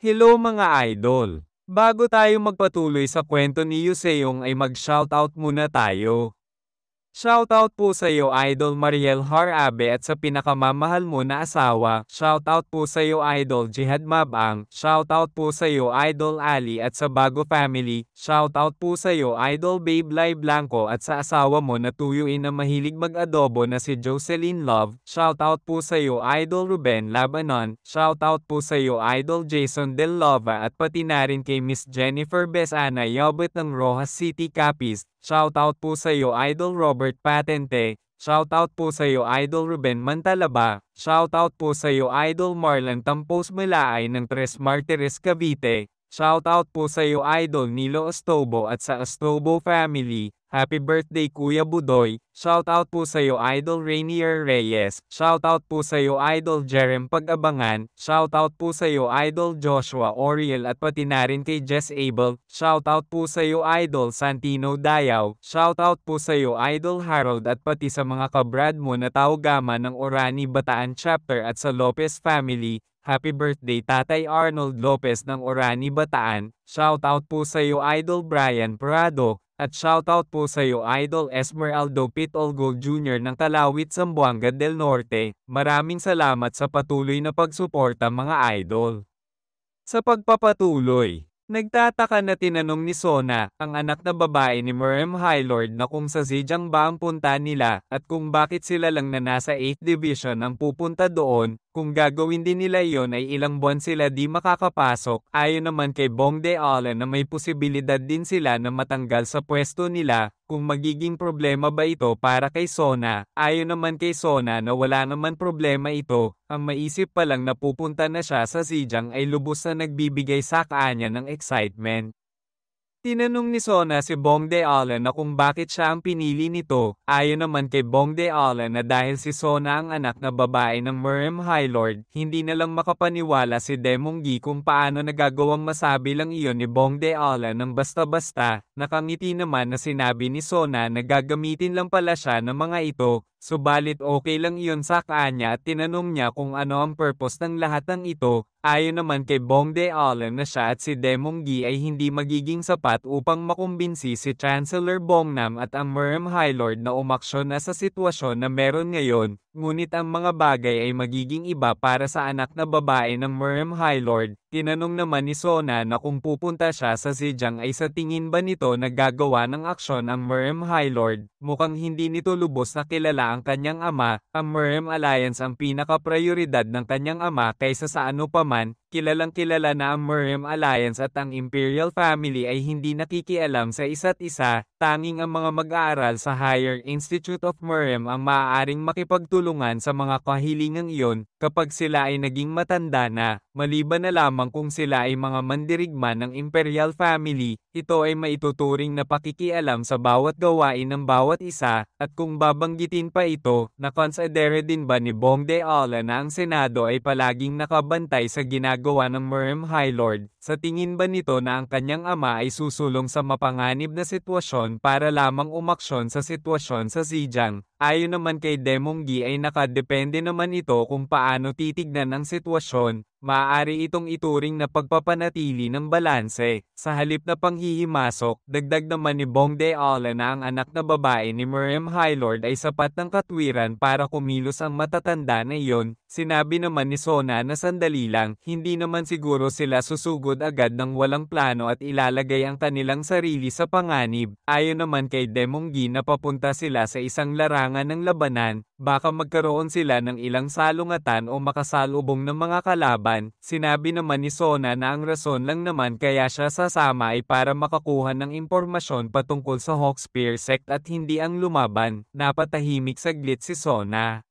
Hello mga idol! Bago tayo magpatuloy sa kwento ni Yuseong ay mag-shoutout muna tayo. Shoutout po sa iyo Idol Mariel Harabe at sa pinakamamahal mo na asawa. Shoutout po sa iyo Idol Jihad Mabang. Shoutout po sa iyo Idol Ali at sa Bago Family. Shoutout po sa iyo Idol Babe Lai Blanco at sa asawa mo na tuyuin na mahilig mag-adobo na si Jocelyn Love. Shoutout po sa iyo Idol Ruben Labanon. Shoutout po sa iyo Idol Jason Del Lova at pati na rin kay Miss Jennifer Besana Yobit ng Rojas City Capiz. Shoutout po sa iyo Idol Robert Patente. Shoutout po sa iyo Idol Ruben Mantalaba. Shoutout po sa iyo Idol Marlon Tampos Malaay ng Tres Martires Cavite. Shoutout po sa iyo Idol Nilo Ostobo at sa Ostobo Family. Happy birthday Kuya Budoy. Shoutout po sa iyo Idol Rainier Reyes. Shoutout po sa iyo Idol Jerem Pag-abangan. Shoutout po sa iyo Idol Joshua Oriel at pati na rin kay Jess Abel. Shoutout po sa iyo Idol Santino Dayaw. Shoutout po sa iyo Idol Harold at pati sa mga kabrad mo na Taugama ng Orani Bataan Chapter at sa Lopez Family. Happy birthday Tatay Arnold Lopez ng Orani Bataan. Shoutout po sa iyo Idol Brian Prado. At shoutout po sa iyo Idol Esmeraldo Pitolgo Jr. ng Talawit Zamboanga del Norte. Maraming salamat sa patuloy na pagsuporta mga idol. Sa pagpapatuloy, nagtataka na tinanong ni Sona, ang anak na babae ni Merem Highlord na kung sa Zhejiang ba ang punta nila at kung bakit sila lang na nasa 8th Division ang pupunta doon. Kung gagawin din nila iyon ay ilang buwan sila di makakapasok. Ayon naman kay Bongde Allen na may posibilidad din sila na matanggal sa pwesto nila. Kung magiging problema ba ito para kay Sona? Ayon naman kay Sona na wala naman problema ito. Ang maisip pa lang na pupunta na siya sa Zhejiang ay lubos na nagbibigay sa kanya ng excitement. Tinanong ni Sona si Bongde Allen na kung bakit siya ang pinili nito. Ayon naman kay Bongde Allen na dahil si Sona ang anak na babae ng Merem Highlord, hindi na lang makapaniwala si Demonggi kung paano nagagawang masabi lang iyon ni Bongde Allen ng basta-basta. Nakangiti naman na sinabi ni Sona na gagamitin lang pala siya ng mga ito. Subalit okay lang iyon sa kanya at tinanong niya kung ano ang purpose ng lahat ng ito. Ayon naman kay Bongde Allen na siya at si Demonggi ay hindi magiging sapat upang makumbinsi si Chancellor Bongnam at ang Merem Highlord na umaksyon na sa sitwasyon na meron ngayon. Ngunit ang mga bagay ay magiging iba para sa anak na babae ng Merem Highlord. Tinanong naman ni Sona na kung pupunta siya sa Zhejiang ay sa tingin ba nito na gagawa ng aksyon ang Merem Highlord. Mukhang hindi nito lubos na kilala ang kanyang ama. Ang Merem Alliance ang pinaka-prioridad ng kanyang ama kaysa sa ano paman. Kilalang kilala na ang Merem Alliance at ang Imperial Family ay hindi nakikialam sa isa't isa. Tanging ang mga mag-aaral sa Higher Institute of Merem ang maaaring makipagtulungan sa mga kahilingang iyon kapag sila ay naging matanda na. Maliban na lamang kung sila ay mga mandirigma ng Imperial Family, ito ay maituturing na pakikialam sa bawat gawain ng bawat isa. At kung babanggitin pa ito, nakonsidere din ba ni Bongde Allen na ang Senado ay palaging nakabantay sa ginagawa ng Merem Highlord? Sa tingin ba nito na ang kanyang ama ay susulong sa mapanganib na sitwasyon para lamang umaksyon sa sitwasyon sa Zhejiang? Ayon naman kay Demonggi ay nakadepende naman ito kung paano titignan ang sitwasyon. Maaari itong ituring na pagpapanatili ng balanse. Sa halip na panghihimasok, dagdag naman ni Bongde Allen na ang anak na babae ni Merem Highlord ay sapat ng katwiran para kumilos ang matatanda na iyon. Sinabi naman ni Sona na sandali lang, hindi naman siguro sila susugod agad ng walang plano at ilalagay ang kanilang sarili sa panganib. Ayon naman kay Demonggi na papunta sila sa isang larangan ng labanan, baka magkaroon sila ng ilang salungatan o makasalubong ng mga kalaban. Sinabi naman ni Sona na ang rason lang naman kaya siya sasama ay para makakuha ng impormasyon patungkol sa Hawkspear Sect at hindi ang lumaban. Napatahimik saglit si Sona.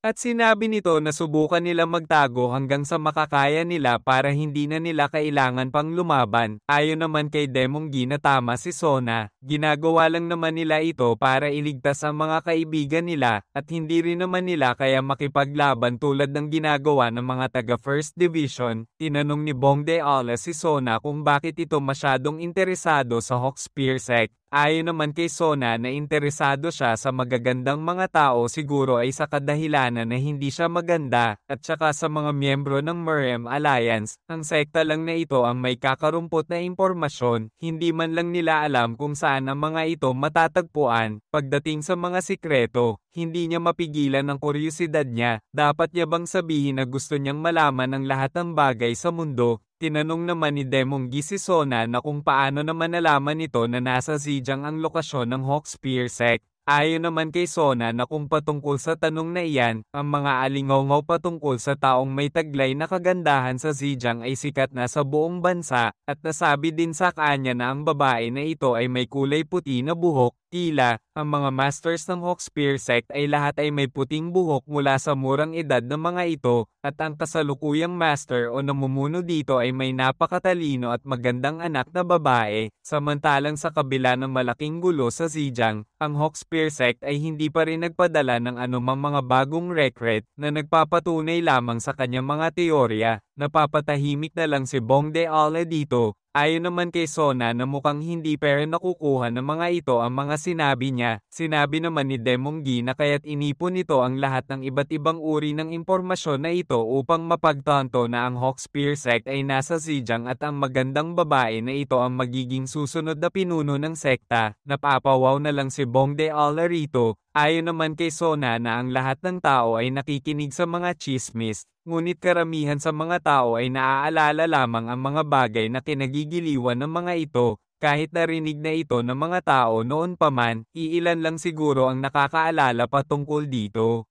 At sinabi nito na subukan nila magtago hanggang sa makakaya nila para hindi na nila kailangan pang lumaban. Ayon naman kay Demonggi na tama si Sona, ginagawa lang naman nila ito para iligtas ang mga kaibigan nila at hindi rin naman nila kaya makipaglaban tulad ng ginagawa ng mga taga First Division. Tinanong ni Bongde Allen si Sona kung bakit ito masyadong interesado sa Hawkspear Sect. Ayon naman kay Sona na interesado siya sa magagandang mga tao siguro ay sa kadahilanan na hindi siya maganda, at saka sa mga miyembro ng Merem Alliance, ang sekta lang na ito ang may kakarumpot na impormasyon, hindi man lang nila alam kung saan ang mga ito matatagpuan. Pagdating sa mga sikreto, hindi niya mapigilan ang kuryosidad niya, dapat niya bang sabihin na gusto niyang malaman ang lahat ng bagay sa mundo? Tinanong naman ni Demonggi si Sona na kung paano naman nalaman nito na nasa Zhejiang ang lokasyon ng Hawkspear sect. Ayon naman kay Sona na kung patungkol sa tanong na iyan, ang mga alingaw patungkol sa taong may taglay na kagandahan sa Zhejiang ay sikat na sa buong bansa, at nasabi din sa kanya na ang babae na ito ay may kulay puti na buhok, tila. Ang mga masters ng Hawkspear sect ay lahat ay may puting buhok mula sa murang edad ng mga ito, at ang kasalukuyang master o namumuno dito ay may napakatalino at magandang anak na babae. Samantalang sa kabila ng malaking gulo sa Zhejiang, ang Hawkspear sect ay hindi pa rin nagpadala ng anumang mga bagong recruit na nagpapatunay lamang sa kanyang mga teorya. Napapatahimik na lang si Bongde Ala dito. Ayon naman kay Sona na mukhang hindi pa rin nakukuha ng mga ito ang mga sinabi niya. Sinabi naman ni Demonggi na kaya't inipon nito ang lahat ng iba't ibang uri ng impormasyon na ito upang mapagtanto na ang Hawkspear sect ay nasa Zhejiang at ang magandang babae na ito ang magiging susunod na pinuno ng sekta. Napapawaw na lang si Bongde Ala rito. Ayon naman kay Sona na ang lahat ng tao ay nakikinig sa mga chismis, ngunit karamihan sa mga tao ay naaalala lamang ang mga bagay na kinagigiliwan ng mga ito. Kahit narinig na ito ng mga tao noon pa man, iilan lang siguro ang nakakaalala patungkol dito.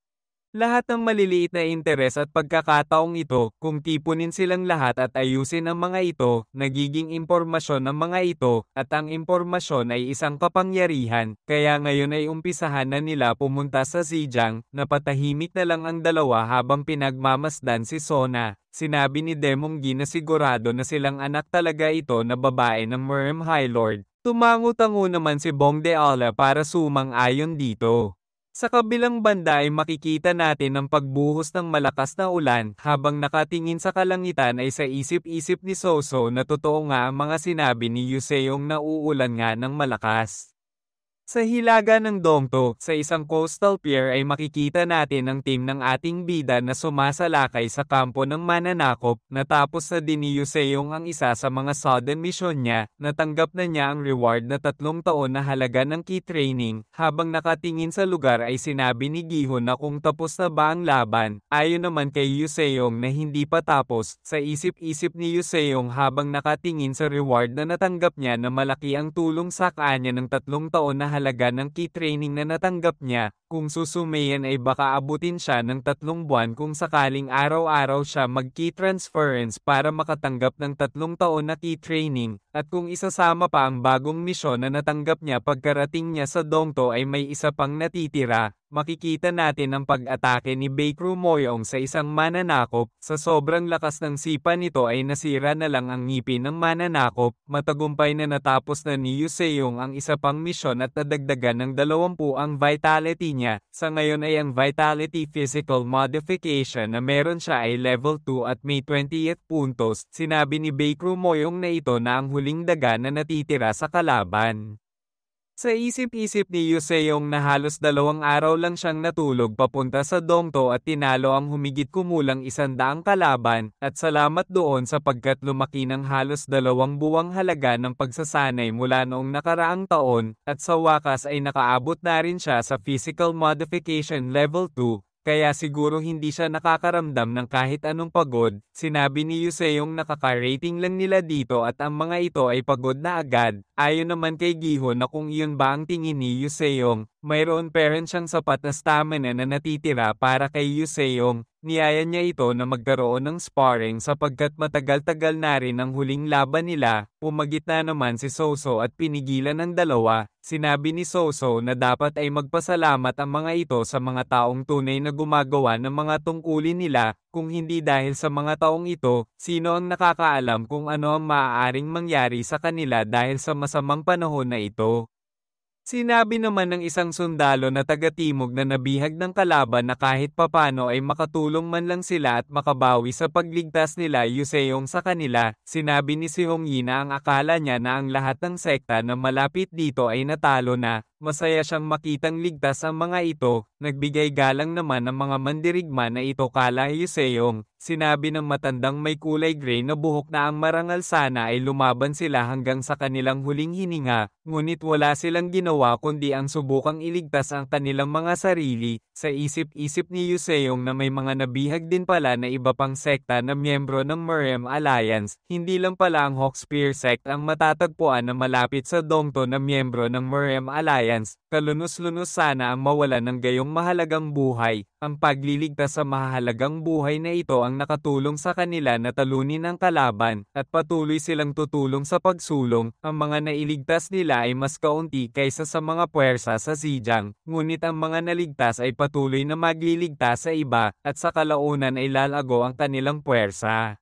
Lahat ng maliliit na interes at pagkakataong ito, kung tipunin silang lahat at ayusin ang mga ito, nagiging impormasyon ng mga ito, at ang impormasyon ay isang kapangyarihan, kaya ngayon ay umpisahan na nila pumunta sa Zhejiang. Napatahimik na lang ang dalawa habang pinagmamasdan si Sona. Sinabi ni Demonggi na sigurado na silang anak talaga ito na babae ng Merem High Lord. Tumango-tango naman si Bongde Ala para sumang-ayon dito. Sa kabilang banda ay makikita natin ang pagbuhos ng malakas na ulan habang nakatingin sa kalangitan ay sa isip-isip ni Soso na totoo nga ang mga sinabi ni Yuseong na uulan nga ng malakas. Sa hilaga ng Dongto, sa isang coastal pier ay makikita natin ang team ng ating bida na sumasalakay sa kampo ng mananakop. Natapos na din ni Yuseong ang isa sa mga sudden mission niya, natanggap na niya ang reward na 3 taon na halaga ng key training. Habang nakatingin sa lugar ay sinabi ni Gihon na kung tapos na ba ang laban. Ayon naman kay Yuseong na hindi pa tapos, sa isip-isip ni Yuseong habang nakatingin sa reward na natanggap niya na malaki ang tulong sa kanya ng 3 taon na halaga ng key training na natanggap niya, kung susumayan ay baka abutin siya ng 3 buwan kung sakaling araw-araw siya mag-key transference para makatanggap ng 3 taon na key training, at kung isasama pa ang bagong misyon na natanggap niya pagkarating niya sa Dongto ay may isa pang natitira. Makikita natin ang pag-atake ni Baekru Moyong sa isang mananakop. Sa sobrang lakas ng sipa nito ay nasira na lang ang ngipin ng mananakop. Matagumpay na natapos na ni Yuseong ang isa pang misyon at nadagdagan ng 20 ang vitality niya. Sa ngayon ay ang vitality physical modification na meron siya ay level 2 at may 28 puntos. Sinabi ni Baekru Moyong na ito na ang huling daga na natitira sa kalaban. Sa isip-isip ni Yuseong na halos 2 araw lang siyang natulog papunta sa Dongto at tinalo ang humigit kumulang 100 kalaban, at salamat doon sapagkat lumaki ng halos 2 buwang halaga ng pagsasanay mula noong nakaraang taon, at sa wakas ay nakaabot na rin siya sa physical modification level 2. Kaya siguro hindi siya nakakaramdam ng kahit anong pagod. Sinabi ni Yuseong nakaka-rating lang nila dito at ang mga ito ay pagod na agad. Ayon naman kay Gihon na kung iyon ba ang tingin ni Yuseong, mayroon pa rin siyang sapat na stamina na natitira para kay Yuseong. Niyaya niya ito na magkaroon ng sparring sapagkat matagal-tagal na rin ang huling laban nila. Pumagitna naman si Soso at pinigilan ng dalawa. Sinabi ni Soso na dapat ay magpasalamat ang mga ito sa mga taong tunay na gumagawa ng mga tungkulin nila. Kung hindi dahil sa mga taong ito, sino ang nakakaalam kung ano ang maaaring mangyari sa kanila dahil sa masamang panahon na ito? Sinabi naman ng isang sundalo na taga-timog na nabihag ng kalaban na kahit papano ay makatulong man lang sila at makabawi sa pagligtas nila Yuseong sa kanila. Sinabi ni si Hong Yi na ang akala niya na ang lahat ng sekta na malapit dito ay natalo na. Masaya siyang makitang ligtas ang mga ito. Nagbigay galang naman ang mga mandirigma na ito kala Yuseong. Sinabi ng matandang may kulay gray na buhok na ang marangal sana ay lumaban sila hanggang sa kanilang huling hininga, ngunit wala silang ginawa kundi ang subukang iligtas ang kanilang mga sarili. Sa isip-isip ni Yuseong na may mga nabihag din pala na iba pang sekta na miyembro ng Merem Alliance, hindi lang pala ang Hawkspear sect ang matatagpuan na malapit sa Dongto na miyembro ng Merem Alliance. Kalunos-lunos sana ang mawala ng gayong mahalagang buhay. Ang pagliligtas sa mahalagang buhay na ito ang nakatulong sa kanila na talunin ang kalaban, at patuloy silang tutulong sa pagsulong. Ang mga nailigtas nila ay mas kaunti kaysa sa mga puwersa sa Xinjiang, ngunit ang mga naligtas ay patuloy na magliligtas sa iba, at sa kalaunan ay lalago ang kanilang puwersa.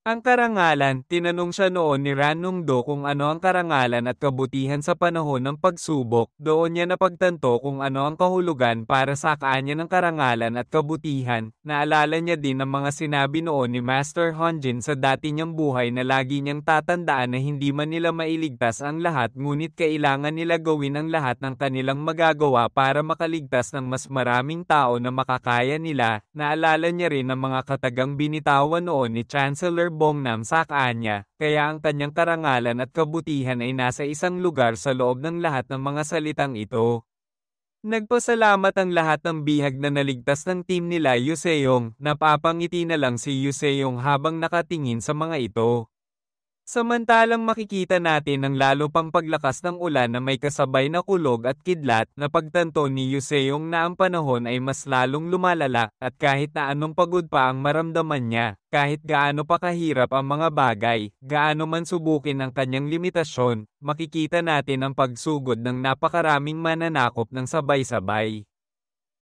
Ang karangalan, tinanong siya noon ni Ranong Do kung ano ang karangalan at kabutihan sa panahon ng pagsubok. Doon niya napagtanto kung ano ang kahulugan para sa kanya ng karangalan at kabutihan. Naalala niya din ang mga sinabi noon ni Master Honjin sa dati niyang buhay na lagi niyang tatandaan na hindi man nila mailigtas ang lahat ngunit kailangan nila gawin ang lahat ng kanilang magagawa para makaligtas ng mas maraming tao na makakaya nila. Naalala niya rin ang mga katagang binitawan noon ni Chancellor Bongnam sa kanya, kaya ang kanyang karangalan at kabutihan ay nasa isang lugar sa loob ng lahat ng mga salitang ito. Nagpasalamat ang lahat ng bihag na naligtas ng team nila Yuseong, napapangiti na lang si Yuseong habang nakatingin sa mga ito. Samantalang makikita natin ang lalo pang paglakas ng ulan na may kasabay na kulog at kidlat na pagtanto ni Yuseong na ang panahon ay mas lalong lumalala at kahit na anong pagod pa ang maramdaman niya, kahit gaano pa kahirap ang mga bagay, gaano man subukin ang kanyang limitasyon, makikita natin ang pagsugod ng napakaraming mananakop ng sabay-sabay.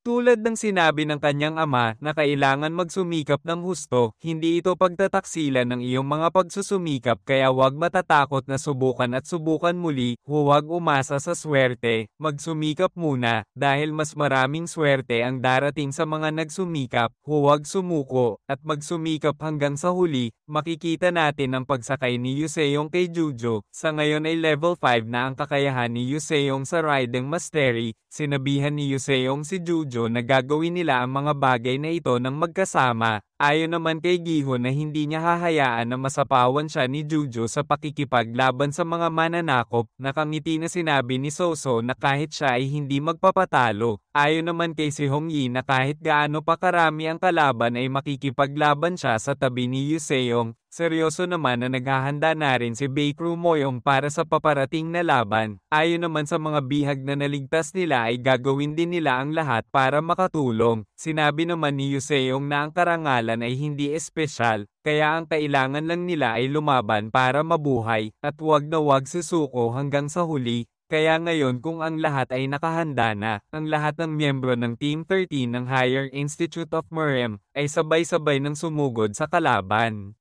Tulad ng sinabi ng kanyang ama na kailangan magsumikap ng husto, hindi ito pagtataksilan ng iyong mga pagsusumikap kaya huwag matatakot na subukan at subukan muli, huwag umasa sa swerte, magsumikap muna, dahil mas maraming swerte ang darating sa mga nagsumikap, huwag sumuko, at magsumikap hanggang sa huli. Makikita natin ang pagsakay ni Yuseong kay Jujo, sa ngayon ay level 5 na ang kakayahan ni Yuseong sa Riding Mastery, sinabihan ni Yuseong si Jujo na gagawin nila ang mga bagay na ito ng magkasama. Ayon naman kay Giho na hindi niya hahayaan na masapawan siya ni Jujo sa pakikipaglaban sa mga mananakop, nakangiti na sinabi ni Soso na kahit siya ay hindi magpapatalo. Ayon naman kay si Hong Yi na kahit gaano pa karami ang kalaban ay makikipaglaban siya sa tabi ni Yuseong. Seryoso naman na naghahanda na rin si Baekru Moyong para sa paparating na laban. Ayon naman sa mga bihag na naligtas nila ay gagawin din nila ang lahat para makatulong. Sinabi naman ni Yuseong na ang karangalan ay hindi espesyal, kaya ang kailangan lang nila ay lumaban para mabuhay, at huwag na huwag susuko hanggang sa huli. Kaya ngayon kung ang lahat ay nakahanda na, ang lahat ng miyembro ng Team 13 ng Higher Institute of Merem ay sabay-sabay ng sumugod sa kalaban.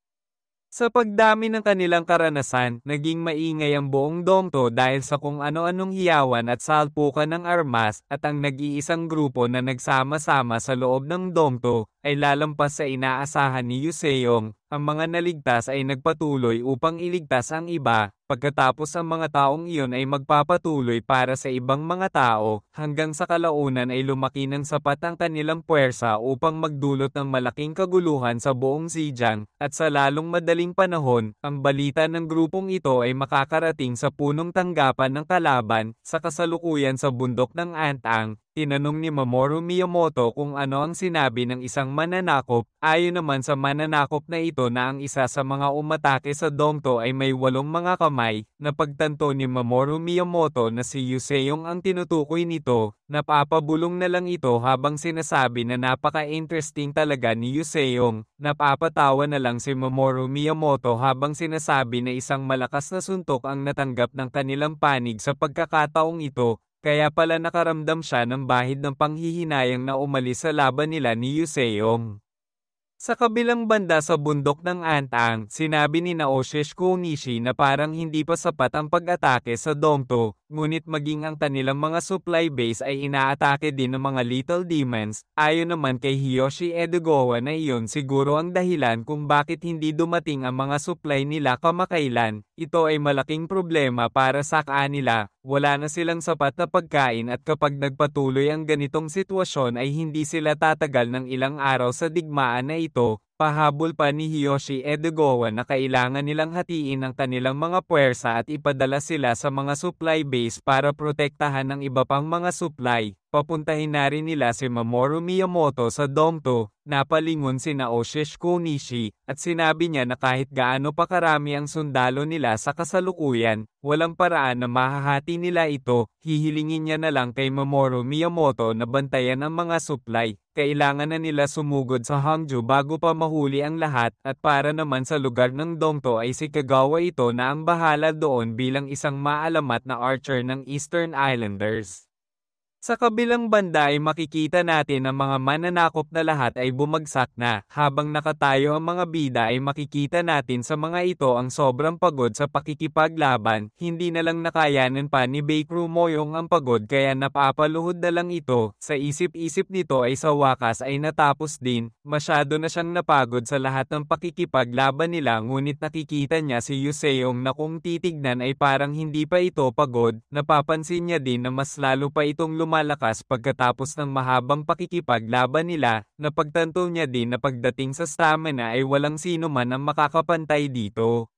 Sa pagdami ng kanilang karanasan, naging maingay ang buong Dongto dahil sa kung ano-anong hiyawan at salpukan ng armas, at ang nag-iisang grupo na nagsama-sama sa loob ng Dongto ay lalampas sa inaasahan ni Yuseong. Ang mga naligtas ay nagpatuloy upang iligtas ang iba, pagkatapos ang mga taong iyon ay magpapatuloy para sa ibang mga tao, hanggang sa kalaunan ay lumaki ng sapat ang kanilang puwersa upang magdulot ng malaking kaguluhan sa buong Xinjiang, at sa lalong madaling panahon, ang balita ng grupong ito ay makakarating sa punong tanggapan ng kalaban, sa kasalukuyan sa bundok ng Antang. Tinanong ni Mamoru Miyamoto kung ano ang sinabi ng isang mananakop. Ayon naman sa mananakop na ito na ang isa sa mga umatake sa Dongto ay may 8 mga kamay, napagtanto ni Mamoru Miyamoto na si Yuseong ang tinutukoy nito. Napapabulong na lang ito habang sinasabi na napaka-interesting talaga ni Yuseong. Napapatawa na lang si Mamoru Miyamoto habang sinasabi na isang malakas na suntok ang natanggap ng kanilang panig sa pagkakataong ito. Kaya pala nakaramdam siya ng bahid ng panghihinayang na umalis sa laban nila ni Yuseong. Sa kabilang banda sa bundok ng Antang, sinabi ni Naoshish Konishi na parang hindi pa sapat ang pag-atake sa Dongto. ngunit maging ang kanilang mga supply base ay inaatake din ng mga little demons. Ayon naman kay Hiyoshi Edogawa na iyon siguro ang dahilan kung bakit hindi dumating ang mga supply nila kamakailan. Ito ay malaking problema para sa kanila. Wala na silang sapat na pagkain at kapag nagpatuloy ang ganitong sitwasyon ay hindi sila tatagal ng ilang araw sa digmaan na ito. Pahabol pa ni Hiyoshi Edogawa na kailangan nilang hatiin ang kanilang mga puwersa at ipadala sila sa mga supply base para protektahan ng iba pang mga supply. Papuntahin na rin nila si Mamoru Miyamoto sa Domto, napalingon si Naoshi Shikonishi, at sinabi niya na kahit gaano pa karami ang sundalo nila sa kasalukuyan, walang paraan na mahahati nila ito. Hihilingin niya na lang kay Mamoru Miyamoto na bantayan ang mga supply. Kailangan na nila sumugod sa Hangzhou bago pa mahuli ang lahat, at para naman sa lugar ng Domto ay si Kagawa ito na ang bahala doon bilang isang maalamat na archer ng Eastern Islanders. Sa kabilang banda ay makikita natin ang mga mananakop na lahat ay bumagsak na. Habang nakatayo ang mga bida ay makikita natin sa mga ito ang sobrang pagod sa pakikipaglaban. Hindi na lang nakayanan pa ni Baekru Moyong ang pagod kaya napapaluhod na lang ito. Sa isip-isip nito ay sa wakas ay natapos din. Masyado na siyang napagod sa lahat ng pakikipaglaban nila ngunit nakikita niya si Yuseong na kung titignan ay parang hindi pa ito pagod. Napapansin niya din na mas lalo pa itong lumalakas pagkatapos ng mahabang pakikipaglaban nila. Napagtanto niya din na pagdating sa stamina ay walang sino man ang makakapantay dito.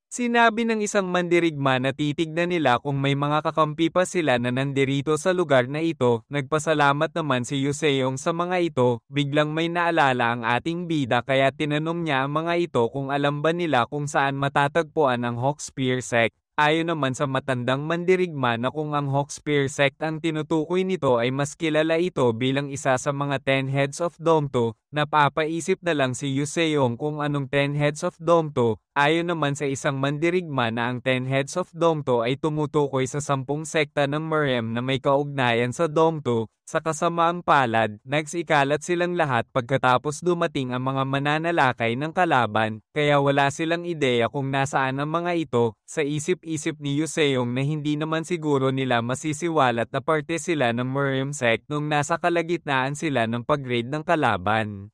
Sinabi ng isang mandirigma na titignan nila kung may mga kakampi pa sila na nandirito sa lugar na ito. Nagpasalamat naman si Yuseong sa mga ito. Biglang may naalala ang ating bida kaya tinanong niya ang mga ito kung alam ba nila kung saan matatagpuan ang Hawkspear Sect. Ayon naman sa matandang mandirigma na kung ang Hawkspear Sect ang tinutukoy nito ay mas kilala ito bilang isa sa mga 10 Heads of Domto, napapaisip na lang si Yuseong kung anong 10 Heads of Domto. Ayon naman sa isang mandirigma na ang 10 Heads of Domto ay tumutukoy sa 10 sekta ng Merem na may kaugnayan sa Domto. Sa kasamaang palad, nagsikalat silang lahat pagkatapos dumating ang mga mananalakay ng kalaban, kaya wala silang ideya kung nasaan ang mga ito. Sa isip-isip ni Yuseong na hindi naman siguro nila masisiwalat na parte sila ng Merem Sect nung nasa kalagitnaan sila ng pag-raid ng kalaban.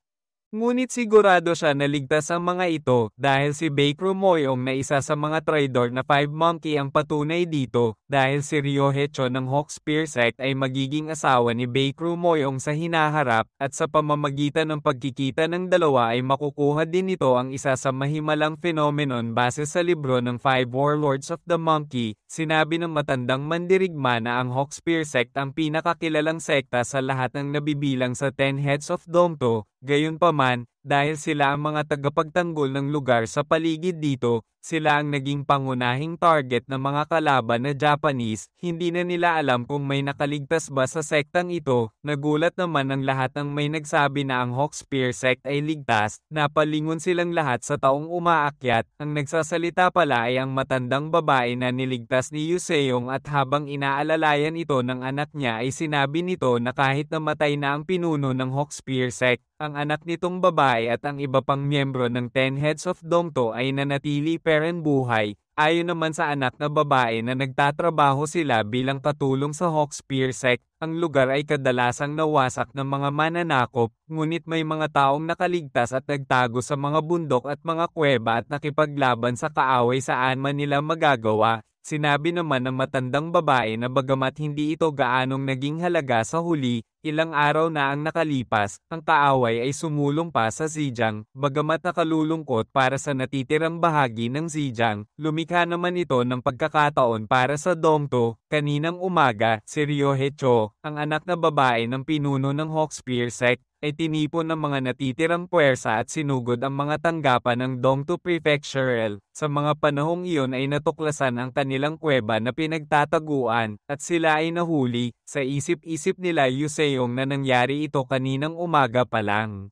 Ngunit sigurado siya na ligtas ang mga ito dahil si Baekru Moyong na isa sa mga traidor na 5 Monkey ang patunay dito dahil si Ryohecho ng Hawkspear Sect ay magiging asawa ni Baekru Moyong sa hinaharap at sa pamamagitan ng pagkikita ng dalawa ay makukuha din nito ang isa sa mahimalang phenomenon base sa libro ng 5 Warlords of the Monkey. Sinabi ng matandang mandirigma na ang Hawkspear Sect ang pinakakilalang sekta sa lahat ng nabibilang sa 10 Heads of Domto. Gayunpaman, dahil sila ang mga tagapagtanggol ng lugar sa paligid dito, sila ang naging pangunahing target ng mga kalaban na Japanese, hindi na nila alam kung may nakaligtas ba sa sektang ito. Nagulat naman ang lahat ng may nagsabi na ang Hawkspear Sect ay ligtas, napalingon silang lahat sa taong umaakyat. Ang nagsasalita pala ay ang matandang babae na niligtas ni Yuseong at habang inaalalayan ito ng anak niya ay sinabi nito na kahit namatay na ang pinuno ng Hawkspear Sect, ang anak nitong babae at ang iba pang miyembro ng 10 Heads of Domto ay nanatili peren buhay. Ayon naman sa anak na babae na nagtatrabaho sila bilang katulong sa Hawkspear Sect, ang lugar ay kadalasang nawasak ng mga mananakop, ngunit may mga taong nakaligtas at nagtago sa mga bundok at mga kuweba at nakipaglaban sa kaaway saan man nila magagawa. Sinabi naman ng matandang babae na bagamat hindi ito gaanong naging halaga sa huli, ilang araw na ang nakalipas, ang kaaway ay sumulong pa sa Zhejiang. Bagamat nakalulungkot para sa natitirang bahagi ng Zhejiang, lumikha naman ito ng pagkakataon para sa Domto. Kaninang umaga, si Ryohecho, ang anak na babae ng pinuno ng Hawkspear Sect, ay tinipon ng mga natitirang puwersa at sinugod ang mga tanggapan ng Domto Prefectural. Sa mga panahong iyon ay natuklasan ang kanilang kuweba na pinagtataguan, at sila ay nahuli. Sa isip-isip nila Yuseong na nangyari ito kaninang umaga pa lang.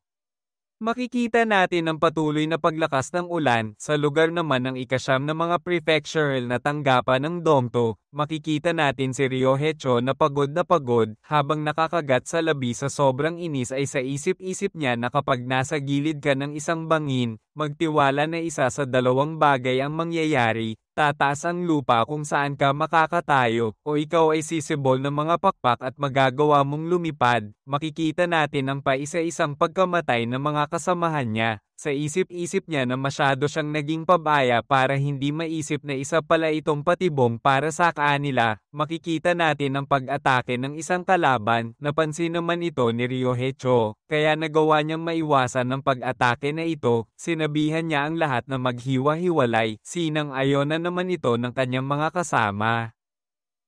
Makikita natin ang patuloy na paglakas ng ulan sa lugar naman ng ikasyam na mga prefectural na tanggapan ng Domto. Makikita natin si Ryohecho na pagod habang nakakagat sa labi sa sobrang inis ay sa isip-isip niya na kapag nasa gilid ka ng isang bangin, magtiwala na isa sa dalawang bagay ang mangyayari. tataas ang lupa kung saan ka makakatayo, o ikaw ay sisibol ng mga pakpak at magagawa mong lumipad. Makikita natin ang paisa-isang pagkamatay ng mga kasamahan niya. Sa isip-isip niya na masyado siyang naging pabaya para hindi maisip na isa pala itong patibong para sa kanila. Makikita natin ang pag-atake ng isang kalaban. Napansin naman ito ni Ryohei-cho, kaya nagawa niyang maiwasan ng pag-atake na ito. Sinabihan niya ang lahat na maghiwa-hiwalay. Sinang-ayon na naman ito ng kanyang mga kasama.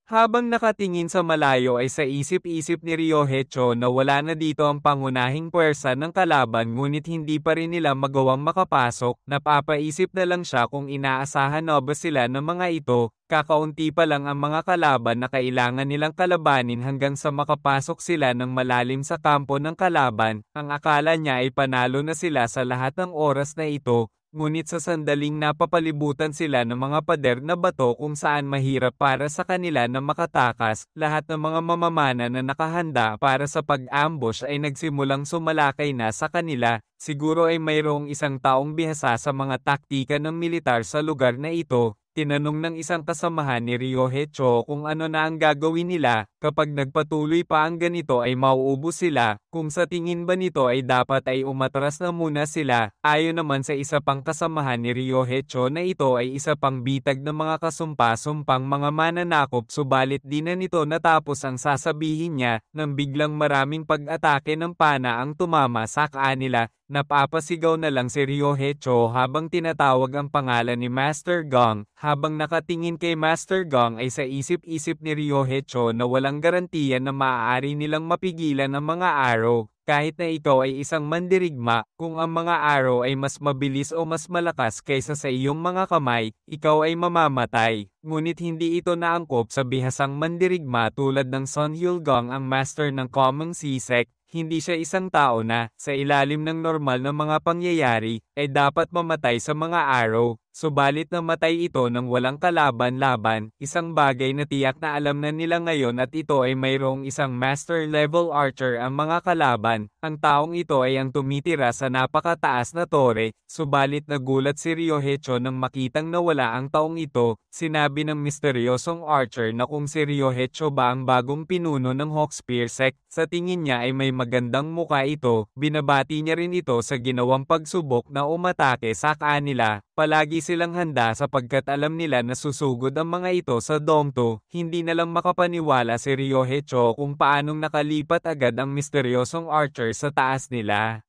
Habang nakatingin sa malayo ay sa isip-isip ni Ryohei-cho na wala na dito ang pangunahing puwersa ng kalaban ngunit hindi pa rin nila magawang makapasok. Napapaisip na lang siya kung inaasahan na ba sila ng mga ito. Kakaunti pa lang ang mga kalaban na kailangan nilang kalabanin hanggang sa makapasok sila ng malalim sa kampo ng kalaban. Ang akala niya ay panalo na sila sa lahat ng oras na ito. Ngunit sa sandaling napapalibutan sila ng mga pader na bato kung saan mahirap para sa kanila na makatakas, lahat ng mga mamamana na nakahanda para sa pag-ambush ay nagsimulang sumalakay na sa kanila. Siguro ay mayroong isang taong bihasa sa mga taktika ng militar sa lugar na ito. Tinanong ng isang kasamahan ni Ryohei-cho kung ano na ang gagawin nila kapag nagpatuloy pa ang ganito ay mauubos sila, kung sa tingin ba nito ay dapat ay umatras na muna sila. Ayon naman sa isa pang kasamahan ni Ryohei-cho na ito ay isa pang bitag ng mga kasumpa-sumpang mga mananakop, subalit di na nito natapos ang sasabihin niya nang biglang maraming pag-atake ng pana ang tumama sa kanila. Napapasigaw na lang si Ryohei-cho habang tinatawag ang pangalan ni Master Gong. Habang nakatingin kay Master Gong ay sa isip-isip ni Ryohei-cho na walang garantiya na maaari nilang mapigilan ang mga arrow. Kahit na ikaw ay isang mandirigma, kung ang mga arrow ay mas mabilis o mas malakas kaysa sa iyong mga kamay, ikaw ay mamamatay. Ngunit hindi ito naangkop sa bihasang mandirigma tulad ng Sun Hyul-gong, ang master ng Common Sea-sect. Hindi siya isang tao na, sa ilalim ng normal na mga pangyayari, ay dapat mamatay sa mga arrow. Subalit namatay ito nang walang kalaban-laban, isang bagay na tiyak na alam na nila ngayon at ito ay mayroong isang master-level archer ang mga kalaban. Ang taong ito ay ang tumitira sa napakataas na tore, subalit nagulat si Ryohei-cho nang makitang nawala ang taong ito. Sinabi ng misteryosong archer na kung si Ryohei-cho ba ang bagong pinuno ng Hawkspear sect, sa tingin niya ay may magandang muka ito. Binabati niya rin ito sa ginawang pagsubok na umatake sa kanila. Palagi silang handa sapagkat alam nila na susugod ang mga ito sa Dongto. Hindi na lang makapaniwala si Ryohei-cho kung paanong nakalipat agad ang misteryosong archer sa taas nila.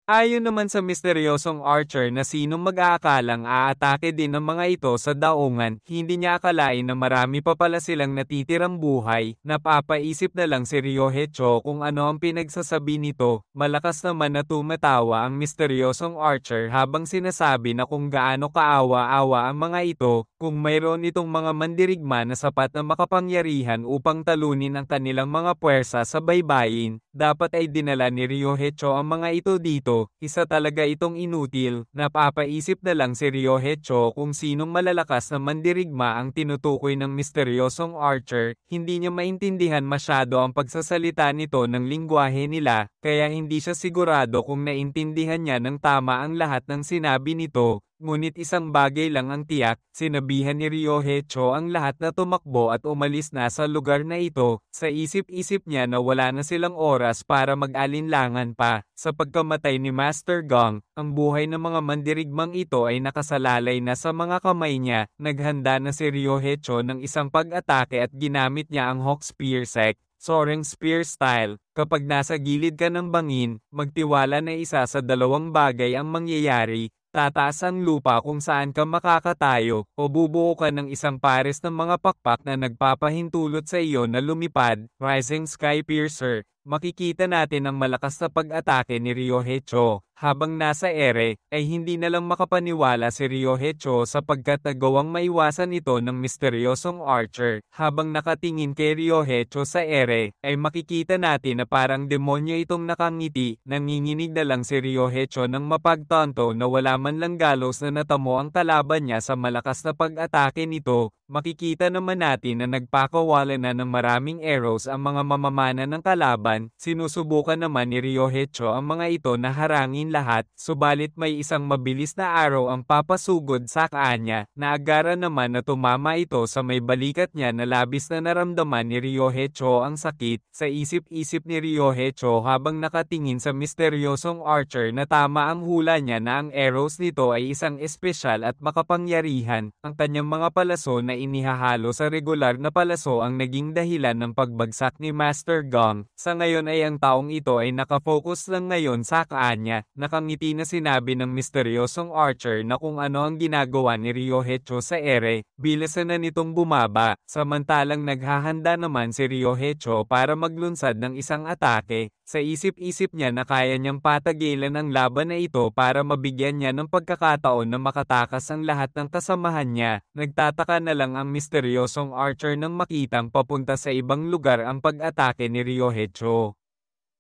Ayon naman sa misteryosong archer na sinong mag-aakalang aatake din ng mga ito sa daungan, hindi niya akalain na marami pa pala silang natitirang buhay. Napapaisip na lang si Ryohei-cho kung ano ang pinagsasabi nito. Malakas naman na tumatawa ang misteryosong archer habang sinasabi na kung gaano kaawa-awa ang mga ito, kung mayroon itong mga mandirigma na sapat na makapangyarihan upang talunin ang kanilang mga puwersa sa baybayin, dapat ay dinala ni Ryohei-cho ang mga ito dito. Isa talaga itong inutil. Napapaisip na lang si Ryohei-cho kung sinong malalakas na mandirigma ang tinutukoy ng misteryosong archer. Hindi niya maintindihan masyado ang pagsasalita nito ng lingwahe nila, kaya hindi siya sigurado kung naintindihan niya ng tama ang lahat ng sinabi nito. Ngunit isang bagay lang ang tiyak, sinabihan ni Ryohei-cho ang lahat na tumakbo at umalis na sa lugar na ito. Sa isip-isip niya na wala na silang oras para mag-alinlangan pa. Sa pagkamatay ni Master Gong, ang buhay ng mga mandirigmang ito ay nakasalalay na sa mga kamay niya. Naghanda na si Ryohei-cho ng isang pag-atake at ginamit niya ang Hawkspear sect. Soaring spear style. Kapag nasa gilid ka ng bangin, magtiwala na isa sa dalawang bagay ang mangyayari. Tataas ang lupa kung saan ka makakatayo, o bubuo ka ng isang pares ng mga pakpak na nagpapahintulot sa iyo na lumipad. Rising Sky Piercer. Makikita natin ang malakas na pag-atake ni Ryohei-cho. Habang nasa ere, ay hindi na lang makapaniwala si Ryohei-cho sapagkat nagawang maiwasan ito ng misteryosong archer. Habang nakatingin kay Ryohei-cho sa ere, ay makikita natin na parang demonyo itong nakangiti. Nanginginig na lang si Ryohei-cho ng mapagtanto na wala man lang galos na natamo ang kalaban niya sa malakas na pag-atake nito. makikita naman natin na nagpakawala na ng maraming arrows ang mga mamamana ng kalaban, sinusubukan naman ni Ryoheicho ang mga ito na harangin lahat, subalit may isang mabilis na arrow ang papasugod sa kanya, na agara naman na tumama ito sa may balikat niya na labis na naramdaman ni Ryoheicho ang sakit, sa isip-isip ni Ryoheicho habang nakatingin sa misteryosong archer na tama ang hula niya na ang arrows nito ay isang espesyal at makapangyarihan, ang kanyang mga palaso na inihahalo sa regular na palaso ang naging dahilan ng pagbagsak ni Master Gong. Sa ngayon ay ang taong ito ay nakafocus lang ngayon sa kanya, nakangiti na sinabi ng misteryosong archer na kung ano ang ginagawa ni Ryoheicho sa ere, bilisan na nitong bumaba, samantalang naghahanda naman si Ryoheicho para maglunsad ng isang atake. Sa isip-isip niya na kaya niyang patagilan ang laban na ito para mabigyan niya ng pagkakataon na makatakas ang lahat ng kasamahan niya. Nagtataka na lang ang misteryosong archer nang makitang papunta sa ibang lugar ang pag-atake ni Ryoheicho.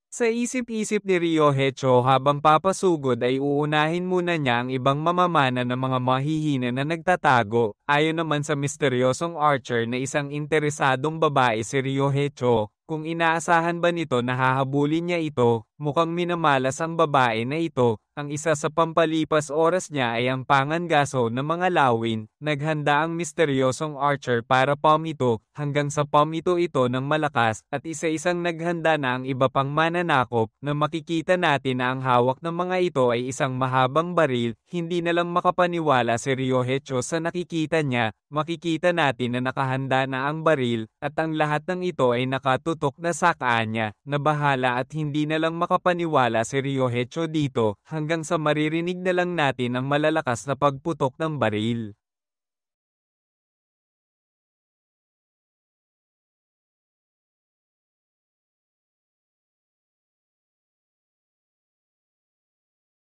Sa isip-isip ni Ryoheicho habang papasugod ay uunahin muna niya ang ibang mamamana ng mga mahihina na nagtatago. Ayon naman sa misteryosong archer na isang interesadong babae si Ryoheicho, kung inaasahan ba nito na hahabulin niya ito, mukhang minamalas ang babae na ito. Ang isa sa pampalipas oras niya ay ang pangangaso ng mga lawin. Naghanda ang misteryosong archer para pumito, hanggang sa pumito ito ng malakas, at isa-isang naghanda na ang iba pang mananakop, na makikita natin na ang hawak ng mga ito ay isang mahabang baril. Hindi na lang makapaniwala si Ryoheicho sa nakikita niya, makikita natin na nakahanda na ang baril, at ang lahat ng ito ay nakatutok na sa kanya, na bahala at hindi na lang makapaniwala si Ryoheicho dito, hanggang sa maririnig na lang natin ang malalakas na pagputok ng baril.